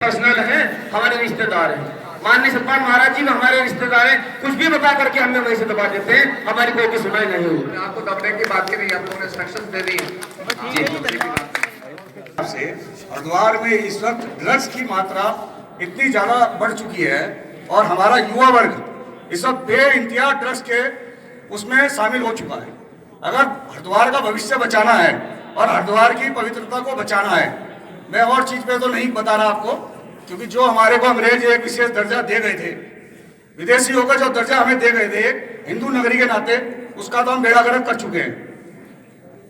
Personal हैं, हमारे रिश्तेदार हैं। माननीय सतपाल महाराज जी हमारे रिश्तेदार हैं, कुछ भी बता करके हमें वहीं से दबा देते हैं, हमारी कोई भी सुनाई नहीं हुई। आपको दबने की बात करी, आपको इंस्ट्रक्शन दे दी से हरिद्वार में इस वक्त ड्रग्स की मात्रा इतनी ज्यादा बढ़ चुकी है और हमारा युवा वर्ग इस वक्त बेइंतहा ड्रग्स के उसमें शामिल हो चुका है। अगर हरिद्वार का भविष्य बचाना है और हरिद्वार की पवित्रता को बचाना है, मैं और चीज पे तो नहीं बता रहा आपको, क्योंकि जो हमारे को अंग्रेज एक विशेष दर्जा दे गए थे, विदेशियों का जो दर्जा हमें दे गए थे हिंदू नगरी के नाते, उसका तो हम बेड़ा गर्क कर चुके हैं।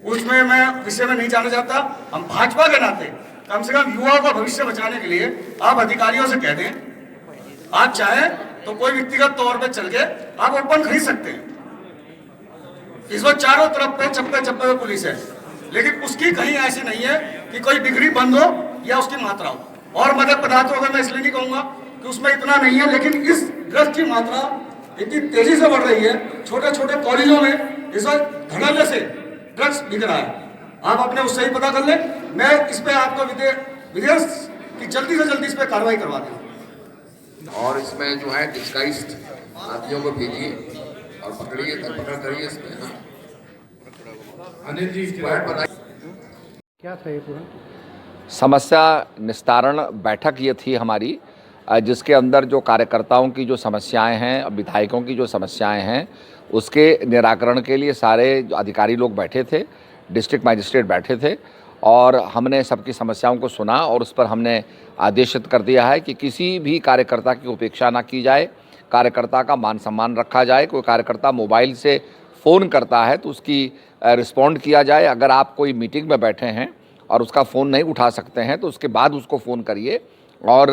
उसमें मैं विषय में नहीं जाना चाहता। हम भाजपा के नाते कम से कम युवाओं का भविष्य बचाने के लिए आप अधिकारियों से कह दें, आप चाहें तो कोई व्यक्तिगत तौर पे चल के आप ओपन खरीद सकते हैं। इस वक्त चारों तरफ पे चप्पे चप्पे पे पुलिस है, लेकिन उसकी कहीं ऐसी नहीं है कि कोई बिक्री बंद हो या उसकी मात्रा हो। और मदद पदार्थों का मैं इसलिए नहीं कहूंगा कि उसमें इतना नहीं है, लेकिन इस ड्रग्स की मात्रा इतनी तेजी से बढ़ रही है। छोटे छोटे कॉलेजों में इस वक्त धड़ल्ले से ड्रग्स बिक रहा है। आप अपने उससे ही पता कर लें। मैं इस पे आपको विदेश की जल्दी से जल्दी इस पे कार्रवाई करवा दूँ। और इसमें जो है डिस्गाइज्ड आदमियों को भेजिए और पकड़िए, पकड़ करिए इसमें। अनिल जी क्या था ये पूरा समस्या निस्तारण बैठक ये थी हमारी, जिसके अंदर जो कार्यकर्ताओं की जो समस्याएं हैं, विधायकों की जो समस्याएं हैं, उसके निराकरण के लिए सारे अधिकारी लोग बैठे थे, डिस्ट्रिक्ट मजिस्ट्रेट बैठे थे और हमने सबकी समस्याओं को सुना और उस पर हमने आदेशित कर दिया है कि किसी भी कार्यकर्ता की उपेक्षा ना की जाए, कार्यकर्ता का मान सम्मान रखा जाए। कोई कार्यकर्ता मोबाइल से फ़ोन करता है तो उसकी रिस्पॉन्ड किया जाए। अगर आप कोई मीटिंग में बैठे हैं और उसका फ़ोन नहीं उठा सकते हैं तो उसके बाद उसको फ़ोन करिए और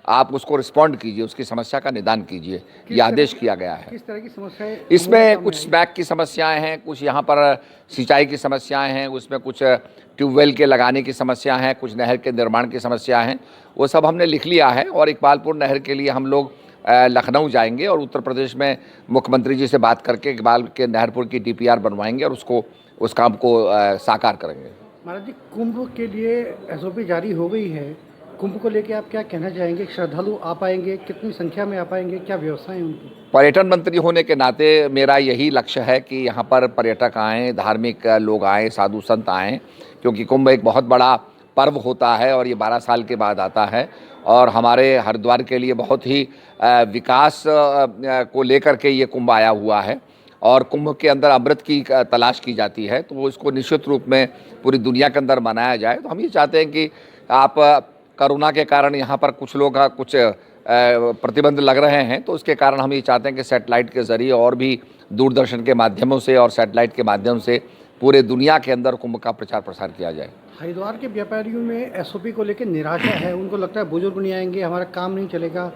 आप उसको रिस्पॉन्ड कीजिए, उसकी समस्या का निदान कीजिए। ये आदेश किया गया है। किस तरह की समस्याएं इसमें कुछ स्मैक की समस्याएं हैं, कुछ यहाँ पर सिंचाई की समस्याएं हैं, उसमें कुछ ट्यूबवेल के लगाने की समस्या हैं, कुछ नहर के निर्माण की समस्या हैं। वो सब हमने लिख लिया है और इकबालपुर नहर के लिए हम लोग लखनऊ जाएंगे और उत्तर प्रदेश में मुख्यमंत्री जी से बात करके इकबाल के नहरपुर की DPR बनवाएंगे और उस काम को साकार करेंगे। महाराज जी, कुंभ के लिए SOP जारी हो गई है, कुंभ को लेके आप क्या कहना चाहेंगे? श्रद्धालु आ पाएंगे? कितनी संख्या में आ पाएंगे? क्या व्यवस्था है उनकी? पर्यटन मंत्री होने के नाते मेरा यही लक्ष्य है कि यहाँ पर पर्यटक आएँ, धार्मिक लोग आएँ, साधु संत आएँ, क्योंकि कुंभ एक बहुत बड़ा पर्व होता है और ये 12 साल के बाद आता है और हमारे हरिद्वार के लिए बहुत ही विकास को लेकर के ये कुंभ आया हुआ है और कुंभ के अंदर अमृत की तलाश की जाती है, तो वो इसको निश्चित रूप में पूरी दुनिया के अंदर मनाया जाए। तो हम ये चाहते हैं कि आप कोरोना के कारण यहाँ पर कुछ लोग कुछ प्रतिबंध लग रहे हैं, तो उसके कारण हम ये चाहते हैं कि सैटेलाइट के ज़रिए और भी दूरदर्शन के माध्यमों से और सैटेलाइट के माध्यम से पूरे दुनिया के अंदर कुंभ का प्रचार प्रसार किया जाए। हरिद्वार के व्यापारियों में SOP को लेकर निराशा है, उनको लगता है बुजुर्ग नहीं आएंगे, हमारा काम नहीं चलेगा,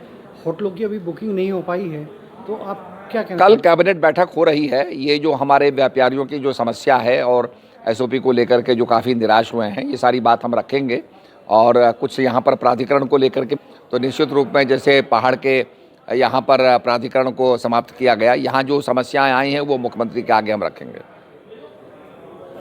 होटलों की अभी बुकिंग नहीं हो पाई है, तो आप क्या कहना? कल कैबिनेट बैठक हो रही है। ये जो हमारे व्यापारियों की जो समस्या है और SOP को लेकर के जो काफ़ी निराश हुए हैं, ये सारी बात हम रखेंगे और कुछ यहाँ पर प्राधिकरण को लेकर के तो निश्चित रूप में जैसे पहाड़ के यहाँ पर प्राधिकरण को समाप्त किया गया, यहाँ जो समस्याएं आई हैं वो मुख्यमंत्री के आगे हम रखेंगे।